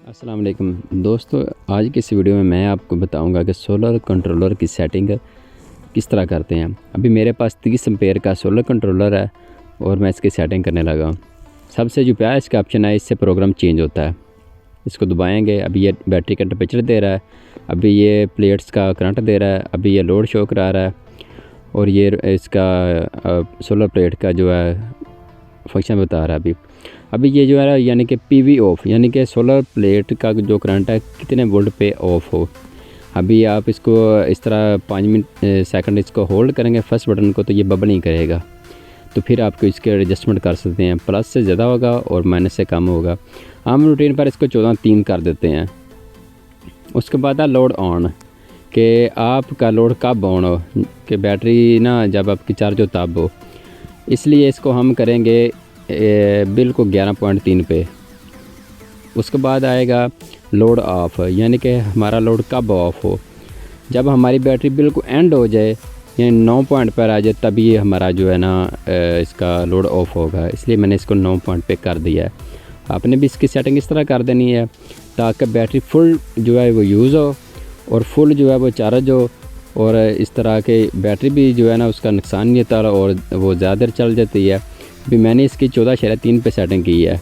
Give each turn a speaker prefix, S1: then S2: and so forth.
S1: अस्सलाम वालेकुम दोस्तों, आज की इस वीडियो में मैं आपको बताऊंगा कि सोलर कंट्रोलर की सेटिंग किस तरह करते हैं। अभी मेरे पास 30 एम्पेयर का सोलर कंट्रोलर है और मैं इसकी सेटिंग करने लगा हूँ। सबसे जो प्यारा इसका ऑप्शन है, इससे प्रोग्राम चेंज होता है। इसको दबाएंगे, अभी ये बैटरी का टेम्परेचर दे रहा है, अभी ये प्लेट्स का करंट दे रहा है, अभी ये लोड शो करा रहा है और ये इसका सोलर प्लेट का जो है फंक्शन बता रहा है। अभी ये जो है यानी कि पीवी ऑफ, यानी कि सोलर प्लेट का जो करंट है कितने वोल्ट पे ऑफ हो। अभी आप इसको इस तरह 5 सेकंड इसको होल्ड करेंगे फर्स्ट बटन को, तो ये बबल नहीं करेगा। तो फिर आपको इसके एडजस्टमेंट कर सकते हैं, प्लस से ज़्यादा होगा और माइनस से कम होगा। हम रूटीन पर इसको 14:3 कर देते हैं। उसके बाद है लोड ऑन, कि आपका लोड कब ऑन हो, कि बैटरी ना जब आपकी चार्ज हो तब हो। इसलिए इसको हम करेंगे बिल्कुल 11.3 पे। उसके बाद आएगा लोड ऑफ, यानी कि हमारा लोड कब ऑफ हो, जब हमारी बैटरी बिल्कुल एंड हो जाए यानी 9 पॉइंट पर आ जाए, तभी हमारा जो है ना इसका लोड ऑफ होगा। इसलिए मैंने इसको 9 पॉइंट पे कर दिया है। आपने भी इसकी सेटिंग इस तरह कर देनी है ताकि बैटरी फुल जो है वो यूज़ हो और फुल जो है वो चार्ज हो, और इस तरह के बैटरी भी जो है ना उसका नुकसान नहीं होता और वो ज़्यादा चल जाती है। अभी मैंने इसकी 14/3 पे सेटिंग की है।